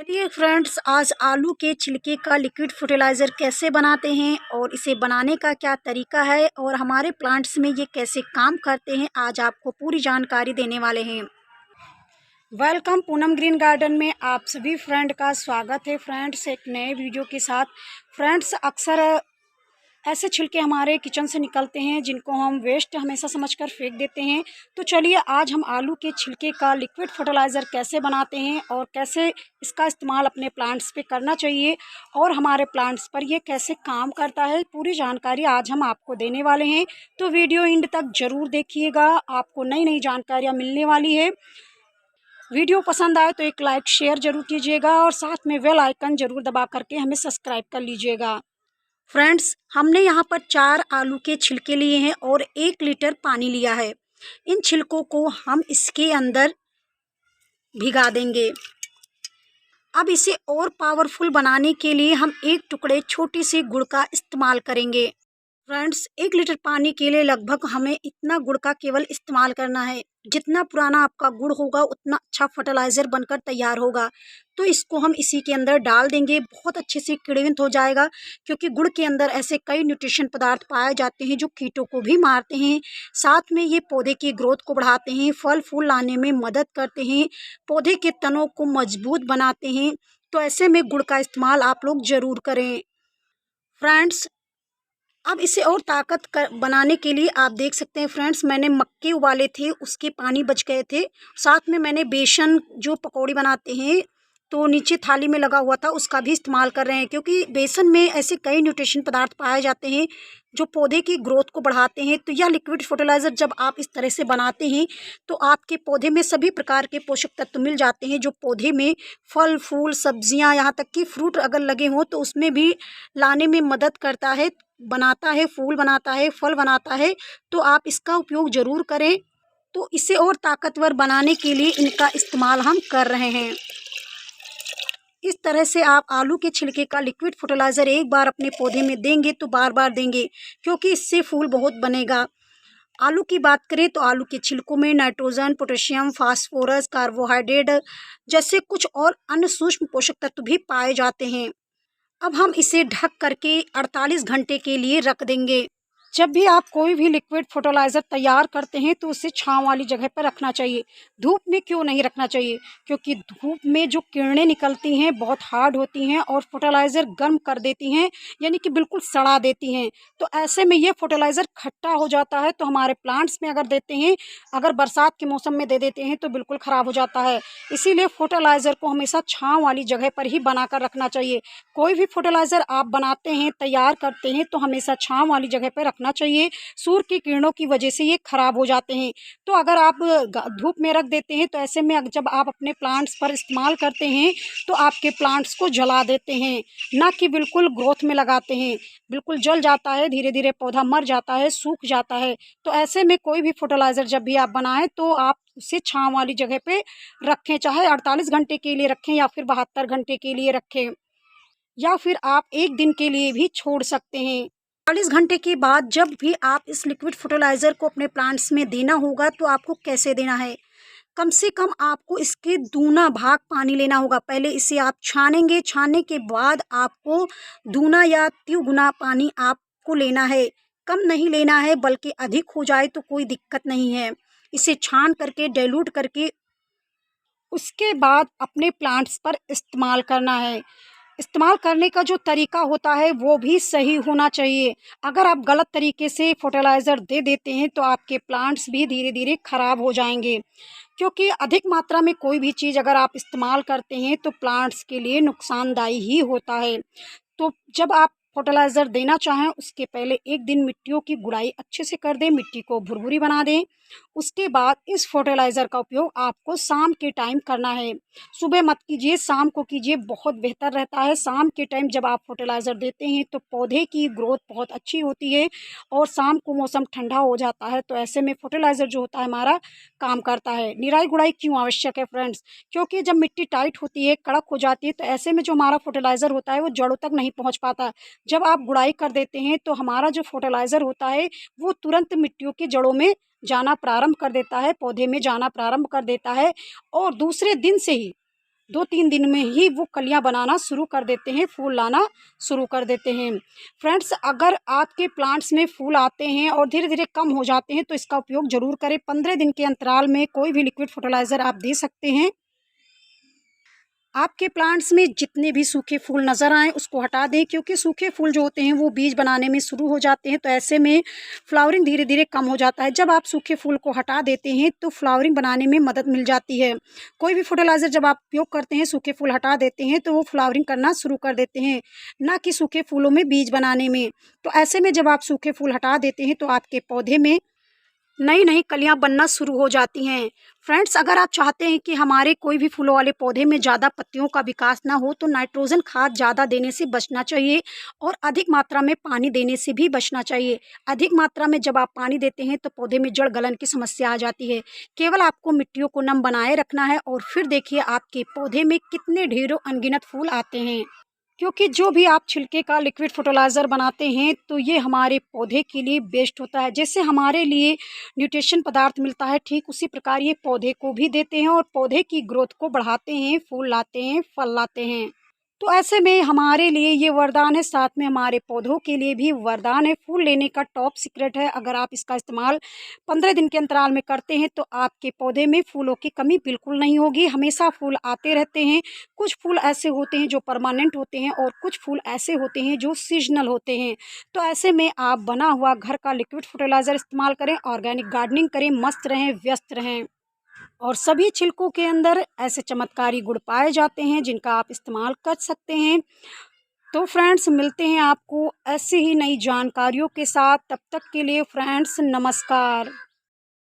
चलिए फ्रेंड्स, आज आलू के छिलके का लिक्विड फर्टिलाइज़र कैसे बनाते हैं और इसे बनाने का क्या तरीका है और हमारे प्लांट्स में ये कैसे काम करते हैं, आज आपको पूरी जानकारी देने वाले हैं। वेलकम पूनम ग्रीन गार्डन में आप सभी फ्रेंड का स्वागत है। फ्रेंड्स, एक नए वीडियो के साथ। फ्रेंड्स, अक्सर ऐसे छिलके हमारे किचन से निकलते हैं जिनको हम वेस्ट हमेशा समझकर फेंक देते हैं। तो चलिए आज हम आलू के छिलके का लिक्विड फर्टिलाइज़र कैसे बनाते हैं और कैसे इसका इस्तेमाल अपने प्लांट्स पे करना चाहिए और हमारे प्लांट्स पर ये कैसे काम करता है, पूरी जानकारी आज हम आपको देने वाले हैं। तो वीडियो एंड तक ज़रूर देखिएगा, आपको नई नई जानकारियाँ मिलने वाली है। वीडियो पसंद आए तो एक लाइक शेयर ज़रूर कीजिएगा और साथ में बेल आइकन ज़रूर दबा करके हमें सब्सक्राइब कर लीजिएगा। फ्रेंड्स, हमने यहाँ पर 4 आलू के छिलके लिए हैं और 1 लीटर पानी लिया है। इन छिलकों को हम इसके अंदर भिगा देंगे। अब इसे और पावरफुल बनाने के लिए हम 1 टुकड़े छोटी सी गुड़ का इस्तेमाल करेंगे। फ्रेंड्स, 1 लीटर पानी के लिए लगभग हमें इतना गुड़ का केवल इस्तेमाल करना है। जितना पुराना आपका गुड़ होगा उतना अच्छा फर्टिलाइज़र बनकर तैयार होगा। तो इसको हम इसी के अंदर डाल देंगे, बहुत अच्छे से किण्वित हो जाएगा, क्योंकि गुड़ के अंदर ऐसे कई न्यूट्रिशन पदार्थ पाए जाते हैं जो कीटों को भी मारते हैं। साथ में ये पौधे की ग्रोथ को बढ़ाते हैं, फल फूल लाने में मदद करते हैं, पौधे के तनों को मजबूत बनाते हैं। तो ऐसे में गुड़ का इस्तेमाल आप लोग ज़रूर करें। फ्रेंड्स, अब इसे और ताकत बनाने के लिए आप देख सकते हैं फ्रेंड्स, मैंने मक्के उबाले थे, उसके पानी बच गए थे। साथ में मैंने बेसन जो पकौड़ी बनाते हैं तो नीचे थाली में लगा हुआ था, उसका भी इस्तेमाल कर रहे हैं, क्योंकि बेसन में ऐसे कई न्यूट्रिशन पदार्थ पाए जाते हैं जो पौधे की ग्रोथ को बढ़ाते हैं। तो यह लिक्विड फर्टिलाइज़र जब आप इस तरह से बनाते हैं तो आपके पौधे में सभी प्रकार के पोषक तत्व मिल जाते हैं, जो पौधे में फल फूल सब्जियां, यहाँ तक कि फ्रूट अगर लगे हों तो उसमें भी लाने में मदद करता है, बनाता है, फूल बनाता है, फल बनाता है। तो आप इसका उपयोग ज़रूर करें। तो इसे और ताकतवर बनाने के लिए इनका इस्तेमाल हम कर रहे हैं। इस तरह से आप आलू के छिलके का लिक्विड फर्टिलाइज़र एक बार अपने पौधे में देंगे तो बार बार देंगे, क्योंकि इससे फूल बहुत बनेगा। आलू की बात करें तो आलू के छिलकों में नाइट्रोजन, पोटेशियम, फास्फोरस, कार्बोहाइड्रेट जैसे कुछ और अन्य सूक्ष्म पोषक तत्व भी पाए जाते हैं। अब हम इसे ढक करके 48 घंटे के लिए रख देंगे। जब भी आप कोई भी लिक्विड फर्टिलाइज़र तैयार करते हैं तो उसे छांव वाली जगह पर रखना चाहिए। धूप में क्यों नहीं रखना चाहिए? क्योंकि धूप में जो किरणें निकलती हैं बहुत हार्ड होती हैं और फर्टिलाइज़र गर्म कर देती हैं, यानी कि बिल्कुल सड़ा देती हैं। तो ऐसे में ये फर्टिलाइज़र खट्टा हो जाता है। तो हमारे प्लांट्स में अगर देते हैं, अगर बरसात के मौसम में दे देते हैं तो बिल्कुल ख़राब हो जाता है। इसीलिए फर्टिलाइज़र को हमेशा छांव वाली जगह पर ही बना कर रखना चाहिए। कोई भी फर्टिलाइज़र आप बनाते हैं, तैयार करते हैं तो हमेशा छांव वाली जगह पर रखना चाहिए। सूर्य की किरणों की वजह से ये खराब हो जाते हैं। तो अगर आप धूप में रख देते हैं तो ऐसे में जब आप अपने प्लांट्स पर इस्तेमाल करते हैं तो आपके प्लांट्स को जला देते हैं, ना कि बिल्कुल ग्रोथ में लगाते हैं। बिल्कुल जल जाता है, धीरे धीरे पौधा मर जाता है, सूख जाता है। तो ऐसे में कोई भी फर्टिलाइज़र जब भी आप बनाएं तो आप उसे छांव वाली जगह पे रखें, चाहे 48 घंटे के लिए रखें या फिर 72 घंटे के लिए रखें, या फिर आप 1 दिन के लिए भी छोड़ सकते हैं। 40 घंटे के बाद जब भी आप इस लिक्विड फर्टिलाइज़र को अपने प्लांट्स में देना होगा तो आपको कैसे देना है? कम से कम आपको इसके दूना भाग पानी लेना होगा। पहले इसे आप छानेंगे, छानने के बाद आपको दूना या तिगुना पानी आपको लेना है। कम नहीं लेना है, बल्कि अधिक हो जाए तो कोई दिक्कत नहीं है। इसे छान करके डाइल्यूट करके उसके बाद अपने प्लांट्स पर इस्तेमाल करना है। इस्तेमाल करने का जो तरीका होता है वो भी सही होना चाहिए। अगर आप गलत तरीके से फर्टिलाइज़र दे देते हैं तो आपके प्लांट्स भी धीरे धीरे ख़राब हो जाएंगे, क्योंकि अधिक मात्रा में कोई भी चीज़ अगर आप इस्तेमाल करते हैं तो प्लांट्स के लिए नुकसानदायी ही होता है। तो जब आप फर्टिलाइज़र देना चाहें उसके पहले 1 दिन मिट्टियों की गुड़ाई अच्छे से कर दें, मिट्टी को भुरभुरी बना दें। उसके बाद इस फर्टिलाइज़र का उपयोग आपको शाम के टाइम करना है। सुबह मत कीजिए, शाम को कीजिए, बहुत बेहतर रहता है। शाम के टाइम जब आप फर्टिलाइज़र देते हैं तो पौधे की ग्रोथ बहुत अच्छी होती है और शाम को मौसम ठंडा हो जाता है, तो ऐसे में फर्टिलाइज़र जो होता है हमारा काम करता है। निराई गुड़ाई क्यों आवश्यक है फ्रेंड्स? क्योंकि जब मिट्टी टाइट होती है, कड़क हो जाती है, तो ऐसे में जो हमारा फर्टिलाइज़र होता है वो जड़ों तक नहीं पहुँच पाता। जब आप गुड़ाई कर देते हैं तो हमारा जो फर्टिलाइज़र होता है वो तुरंत मिट्टियों की जड़ों में जाना प्रारंभ कर देता है, पौधे में जाना प्रारंभ कर देता है और 2-3 दिन में ही वो कलियां बनाना शुरू कर देते हैं, फूल लाना शुरू कर देते हैं। फ्रेंड्स, अगर आपके प्लांट्स में फूल आते हैं और धीरे धीरे कम हो जाते हैं तो इसका उपयोग ज़रूर करें। 15 दिन के अंतराल में कोई भी लिक्विड फर्टिलाइज़र आप दे सकते हैं। आपके प्लांट्स में जितने भी सूखे फूल नज़र आएँ उसको हटा दें, क्योंकि सूखे फूल जो होते हैं वो बीज बनाने में शुरू हो जाते हैं, तो ऐसे में फ्लावरिंग धीरे धीरे कम हो जाता है। जब आप सूखे फूल को हटा देते हैं तो फ्लावरिंग बनाने में मदद मिल जाती है। कोई भी फर्टिलाइज़र जब आप उपयोग करते हैं, सूखे फूल हटा देते हैं तो वो फ्लावरिंग करना शुरू कर देते हैं, ना कि सूखे फूलों में बीज बनाने में। तो ऐसे में जब आप सूखे फूल हटा देते हैं तो आपके पौधे में नई नई कलियां बनना शुरू हो जाती हैं। फ्रेंड्स, अगर आप चाहते हैं कि हमारे कोई भी फूलों वाले पौधे में ज़्यादा पत्तियों का विकास ना हो तो नाइट्रोजन खाद ज़्यादा देने से बचना चाहिए और अधिक मात्रा में पानी देने से भी बचना चाहिए। अधिक मात्रा में जब आप पानी देते हैं तो पौधे में जड़ गलन की समस्या आ जाती है। केवल आपको मिट्टियों को नम बनाए रखना है और फिर देखिए आपके पौधे में कितने ढेरों अनगिनत फूल आते हैं। क्योंकि जो भी आप छिलके का लिक्विड फर्टिलाइज़र बनाते हैं तो ये हमारे पौधे के लिए बेस्ट होता है। जैसे हमारे लिए न्यूट्रिशन पदार्थ मिलता है, ठीक उसी प्रकार ये पौधे को भी देते हैं और पौधे की ग्रोथ को बढ़ाते हैं, फूल लाते हैं, फल लाते हैं। तो ऐसे में हमारे लिए ये वरदान है, साथ में हमारे पौधों के लिए भी वरदान है। फूल लेने का टॉप सीक्रेट है, अगर आप इसका इस्तेमाल 15 दिन के अंतराल में करते हैं तो आपके पौधे में फूलों की कमी बिल्कुल नहीं होगी। हमेशा फूल आते रहते हैं। कुछ फूल ऐसे होते हैं जो परमानेंट होते हैं और कुछ फूल ऐसे होते हैं जो सीजनल होते हैं। तो ऐसे में आप बना हुआ घर का लिक्विड फर्टिलाइज़र इस्तेमाल करें, ऑर्गेनिक गार्डनिंग करें, मस्त रहें, व्यस्त रहें। और सभी छिलकों के अंदर ऐसे चमत्कारी गुण पाए जाते हैं जिनका आप इस्तेमाल कर सकते हैं। तो फ्रेंड्स, मिलते हैं आपको ऐसे ही नई जानकारियों के साथ। तब तक के लिए फ्रेंड्स, नमस्कार।